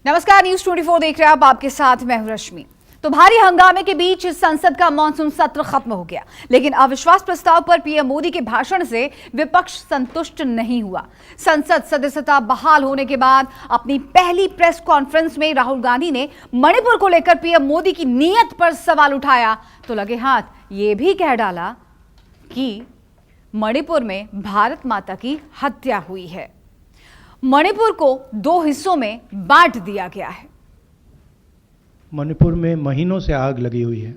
नमस्कार, न्यूज 24 देख रहे हैं आप। आपके साथ मैं हूं रश्मि। तो भारी हंगामे के बीच संसद का मानसून सत्र खत्म हो गया, लेकिन अविश्वास प्रस्ताव पर पीएम मोदी के भाषण से विपक्ष संतुष्ट नहीं हुआ। संसद सदस्यता बहाल होने के बाद अपनी पहली प्रेस कॉन्फ्रेंस में राहुल गांधी ने मणिपुर को लेकर पीएम मोदी की नीयत पर सवाल उठाया तो लगे हाथ ये भी कह डाला कि मणिपुर में भारत माता की हत्या हुई है। मणिपुर को 2 हिस्सों में बांट दिया गया है। मणिपुर में महीनों से आग लगी हुई है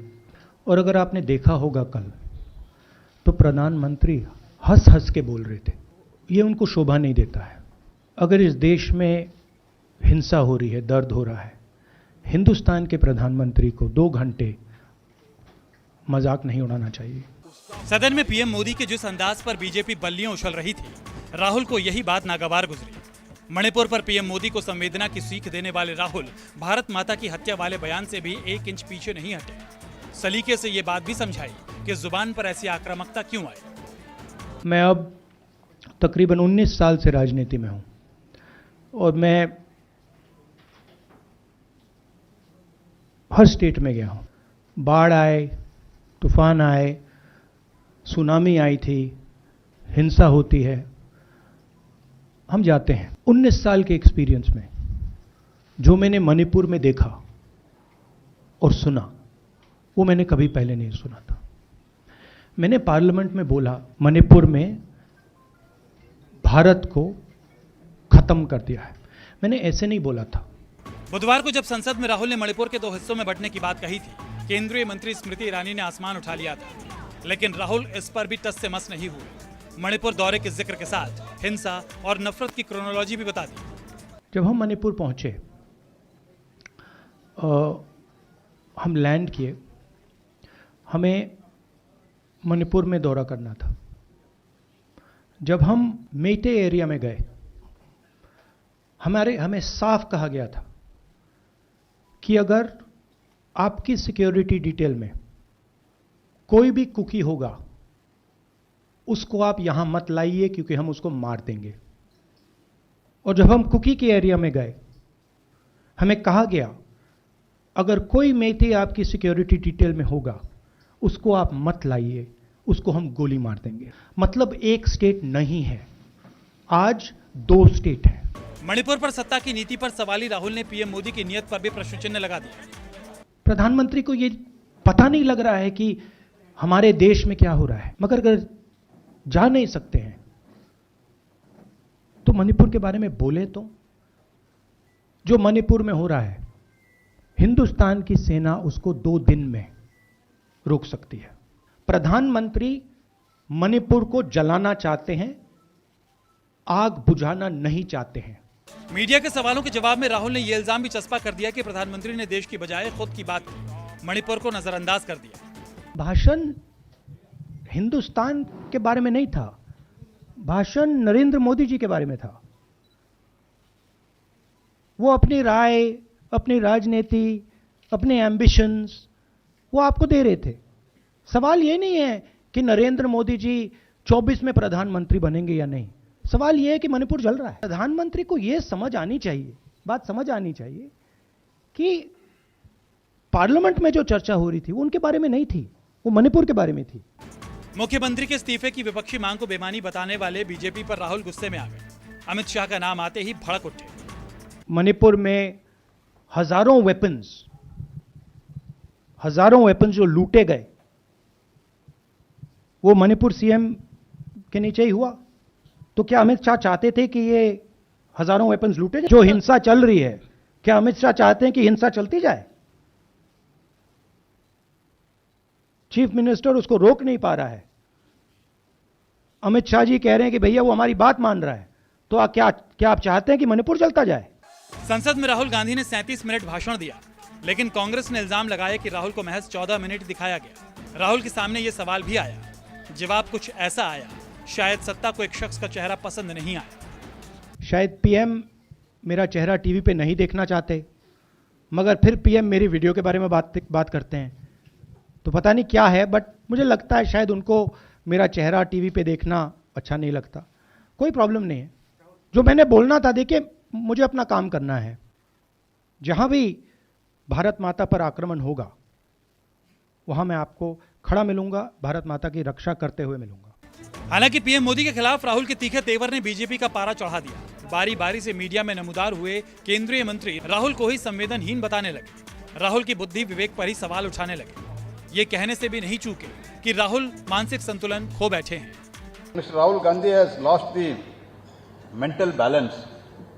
और अगर आपने देखा होगा कल तो प्रधानमंत्री हंस हंस के बोल रहे थे। ये उनको शोभा नहीं देता है। अगर इस देश में हिंसा हो रही है, दर्द हो रहा है, हिंदुस्तान के प्रधानमंत्री को 2 घंटे मजाक नहीं उड़ाना चाहिए। सदन में पीएम मोदी के जिस अंदाज पर बीजेपी बल्लियां उछल रही थी, राहुल को यही बात नागवार गुजरी। मणिपुर पर पीएम मोदी को संवेदना की सीख देने वाले राहुल भारत माता की हत्या वाले बयान से भी 1 इंच पीछे नहीं हटे। सलीके से ये बात भी समझाई कि जुबान पर ऐसी आक्रामकता क्यों आई। मैं अब तकरीबन 19 साल से राजनीति में हूं और मैं हर स्टेट में गया हूं। बाढ़ आए, तूफान आए, सुनामी आई थी, हिंसा होती है, हम जाते हैं। 19 साल के एक्सपीरियंस में जो मैंने मणिपुर में देखा और सुना वो मैंने कभी पहले नहीं सुना था। मैंने पार्लियामेंट में बोला मणिपुर में भारत को खत्म कर दिया है। मैंने ऐसे नहीं बोला था। बुधवार को जब संसद में राहुल ने मणिपुर के 2 हिस्सों में बंटने की बात कही थी, केंद्रीय मंत्री स्मृति ईरानी ने आसमान उठा लिया था, लेकिन राहुल इस पर भी टस से मस नहीं हुए। मणिपुर दौरे के जिक्र के साथ हिंसा और नफरत की क्रोनोलॉजी भी बता दी। जब हम मणिपुर पहुंचे, हम लैंड किए, हमें मणिपुर में दौरा करना था। जब हम मेटे एरिया में गए, हमें साफ कहा गया था कि अगर आपकी सिक्योरिटी डिटेल में कोई भी कुकी होगा उसको आप यहां मत लाइए क्योंकि हम उसको मार देंगे। और जब हम कुकी के एरिया में गए, हमें कहा गया अगर कोई मेथे आपकी सिक्योरिटी डिटेल में होगा उसको आप मत लाइए, उसको हम गोली मार देंगे। मतलब एक स्टेट नहीं है, आज 2 स्टेट है। मणिपुर पर सत्ता की नीति पर सवाली राहुल ने पीएम मोदी की नीयत पर भी प्रश्न चिन्ह लगा दिया। प्रधानमंत्री को ये पता नहीं लग रहा है कि हमारे देश में क्या हो रहा है, मगर अगर जा नहीं सकते हैं तो मणिपुर के बारे में बोले तो। जो मणिपुर में हो रहा है, हिंदुस्तान की सेना उसको 2 दिन में रोक सकती है। प्रधानमंत्री मणिपुर को जलाना चाहते हैं, आग बुझाना नहीं चाहते हैं। मीडिया के सवालों के जवाब में राहुल ने यह इल्जाम भी चस्पा कर दिया कि प्रधानमंत्री ने देश की बजाय खुद की बात की, मणिपुर को नजरअंदाज कर दिया। भाषण हिंदुस्तान के बारे में नहीं था, भाषण नरेंद्र मोदी जी के बारे में था। वो अपनी राय, अपनी राजनीति, अपने एम्बिशंस वो आपको दे रहे थे। सवाल ये नहीं है कि नरेंद्र मोदी जी 24 में प्रधानमंत्री बनेंगे या नहीं। सवाल ये है कि मणिपुर जल रहा है। प्रधानमंत्री को ये समझ आनी चाहिए, बात समझ आनी चाहिए कि पार्लियामेंट में जो चर्चा हो रही थी वो उनके बारे में नहीं थी, वो मणिपुर के बारे में थी। मुख्यमंत्री के इस्तीफे की विपक्षी मांग को बेमानी बताने वाले बीजेपी पर राहुल गुस्से में आ गए। अमित शाह का नाम आते ही भड़क उठे। मणिपुर में हजारों वेपन्स जो लूटे गए वो मणिपुर सीएम के नीचे ही हुआ। तो क्या अमित शाह चाहते थे कि ये हजारों वेपन्स लूटे जाए? जो हिंसा चल रही है, क्या अमित शाह चाहते हैं कि हिंसा चलती जाए? चीफ मिनिस्टर उसको रोक नहीं पा रहा है। अमित शाह जी कह रहे हैं कि भैया वो हमारी बात मान रहा है, तो क्या आप चाहते हैं कि मणिपुर चलता जाए? संसद में राहुल गांधी ने 37 मिनट भाषण दिया, लेकिन कांग्रेस ने इल्जाम लगाया कि राहुल को महज 14 मिनट दिखाया गया। राहुल के सामने ये सवाल भी आया, जवाब कुछ ऐसा आया, शायद सत्ता को एक शख्स का चेहरा पसंद नहीं आया। शायद पीएम मेरा चेहरा टीवी पे नहीं देखना चाहते, मगर फिर पीएम मेरी वीडियो के बारे में बात करते हैं। तो पता नहीं क्या है, बट मुझे लगता है शायद उनको मेरा चेहरा टीवी पे देखना अच्छा नहीं लगता। कोई प्रॉब्लम नहीं है। जो मैंने बोलना था, देखिए मुझे अपना काम करना है। जहां भी भारत माता पर आक्रमण होगा वहां मैं आपको खड़ा मिलूंगा, भारत माता की रक्षा करते हुए मिलूंगा। हालांकि पीएम मोदी के खिलाफ राहुल के तीखे तेवर ने बीजेपी का पारा चढ़ा दिया। बारी बारी से मीडिया में नमूदार हुए केंद्रीय मंत्री राहुल को ही संवेदनहीन बताने लगे। राहुल की बुद्धि विवेक पर ही सवाल उठाने लगे। ये कहने से भी नहीं चूके कि राहुल मानसिक संतुलन खो बैठे हैं। Mr. Rahul Gandhi has lost the mental balance.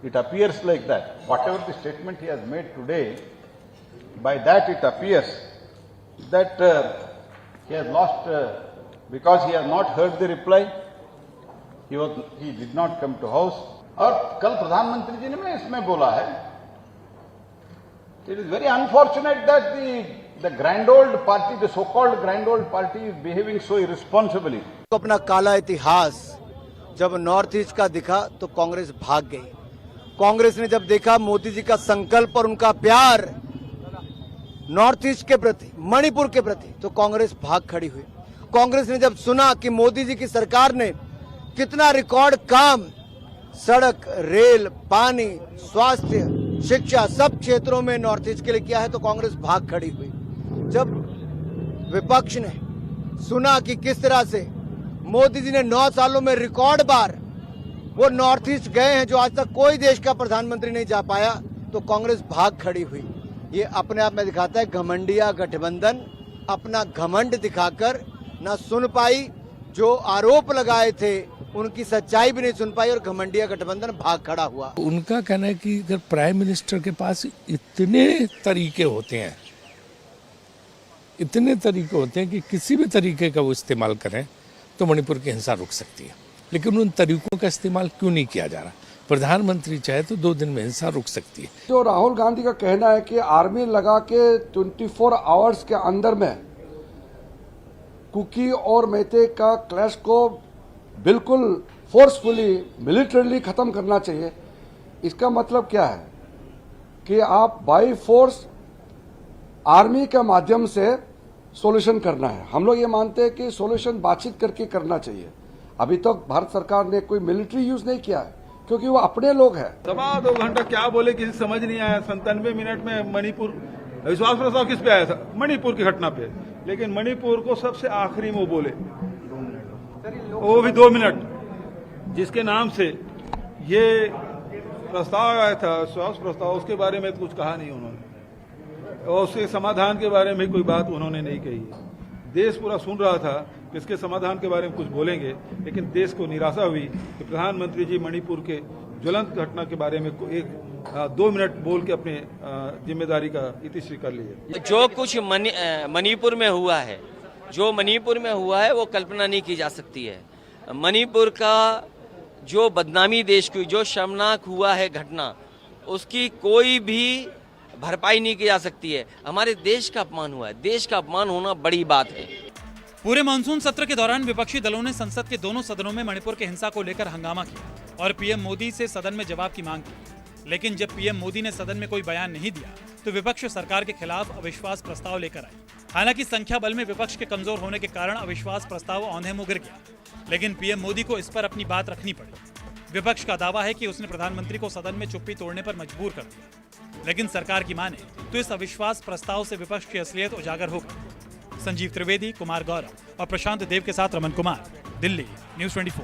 It appears like that. Whatever the statement he has made today, by that it appears that he has lost because he has not heard the reply. He did not come to house. और कल प्रधानमंत्री जी ने इसमें बोला है, it is very unfortunate that the grand old party, the so-called grand old party, is behaving so irresponsibly. अपना काला इतिहास जब नॉर्थ ईस्ट का दिखा तो कांग्रेस भाग गई। कांग्रेस ने जब देखा मोदी जी का संकल्प और उनका प्यार नॉर्थ ईस्ट के प्रति, मणिपुर के प्रति, तो कांग्रेस भाग खड़ी हुई। कांग्रेस ने जब सुना कि मोदी जी की सरकार ने कितना रिकॉर्ड काम सड़क, रेल, पानी, स्वास्थ्य, शिक्षा सब क्षेत्रों में नॉर्थ ईस्ट के लिए किया है, तो कांग्रेस भाग खड़ी हुई। जब विपक्ष ने सुना कि किस तरह से मोदी जी ने 9 सालों में रिकॉर्ड बार वो नॉर्थ ईस्ट गए हैं जो आज तक कोई देश का प्रधानमंत्री नहीं जा पाया, तो कांग्रेस भाग खड़ी हुई। ये अपने आप में दिखाता है घमंडिया गठबंधन अपना घमंड दिखाकर ना सुन पाई, जो आरोप लगाए थे उनकी सच्चाई भी नहीं सुन पाई और घमंडिया गठबंधन भाग खड़ा हुआ। उनका कहना है कि अगर प्राइम मिनिस्टर के पास इतने तरीके होते हैं कि किसी भी तरीके का वो इस्तेमाल करें तो मणिपुर की हिंसा रुक सकती है, लेकिन उन तरीकों का इस्तेमाल क्यों नहीं किया जा रहा? प्रधानमंत्री चाहे तो 2 दिन में हिंसा रुक सकती है। जो राहुल गांधी का कहना है कि आर्मी लगा के 24 आवर्स के अंदर में कुकी और मेते का क्लैश को बिल्कुल फोर्सफुली मिलिटरीली खत्म करना चाहिए, इसका मतलब क्या है कि आप बाई फोर्स आर्मी के माध्यम से सॉल्यूशन करना है। हम लोग ये मानते हैं कि सॉल्यूशन बातचीत करके करना चाहिए। अभी तक भारत सरकार ने कोई मिलिट्री यूज नहीं किया है क्योंकि वो अपने लोग हैं। 2 घंटा क्या बोले किसी समझ नहीं आया। 97 मिनट में मणिपुर विश्वास प्रस्ताव किस पे आया था? मणिपुर की घटना पे, लेकिन मणिपुर को सबसे आखिरी में वो बोले, वो भी 2 मिनट, जिसके नाम से ये प्रस्ताव आया था विश्वास प्रस्ताव, उसके बारे में कुछ कहा नहीं उन्होंने, और उसके समाधान के बारे में कोई बात उन्होंने नहीं कही। देश पूरा सुन रहा था कि इसके समाधान के बारे में कुछ बोलेंगे, लेकिन देश को निराशा हुई कि प्रधानमंत्री जी मणिपुर के ज्वलंत घटना के बारे में 2 मिनट बोल के अपने जिम्मेदारी का इतिश्री कर ली। जो कुछ मणिपुर में हुआ है, वो कल्पना नहीं की जा सकती है। मणिपुर का जो बदनामी देश की, जो शर्मनाक हुआ है घटना, उसकी कोई भी भरपाई नहीं की जा सकती है। हमारे देश का अपमान हुआ है, देश का अपमान होना बड़ी बात है। पूरे मानसून सत्र के दौरान विपक्षी दलों ने संसद के दोनों सदनों में मणिपुर के हिंसा को लेकर हंगामा किया और पीएम मोदी से सदन में जवाब की मांग की। लेकिन जब पीएम मोदी ने सदन में कोई बयान नहीं दिया तो विपक्ष सरकार के खिलाफ अविश्वास प्रस्ताव लेकर आए। हालांकि संख्या बल में विपक्ष के कमजोर होने के कारण अविश्वास प्रस्ताव औंधे मुँह गिर गया, लेकिन पीएम मोदी को इस पर अपनी बात रखनी पड़ी। विपक्ष का दावा है कि उसने प्रधानमंत्री को सदन में चुप्पी तोड़ने पर मजबूर कर दिया, लेकिन सरकार की माने तो इस अविश्वास प्रस्ताव से विपक्ष की असलियत उजागर होगा। संजीव त्रिवेदी, कुमार गौरव और प्रशांत देव के साथ रमन कुमार, दिल्ली, न्यूज़ 24।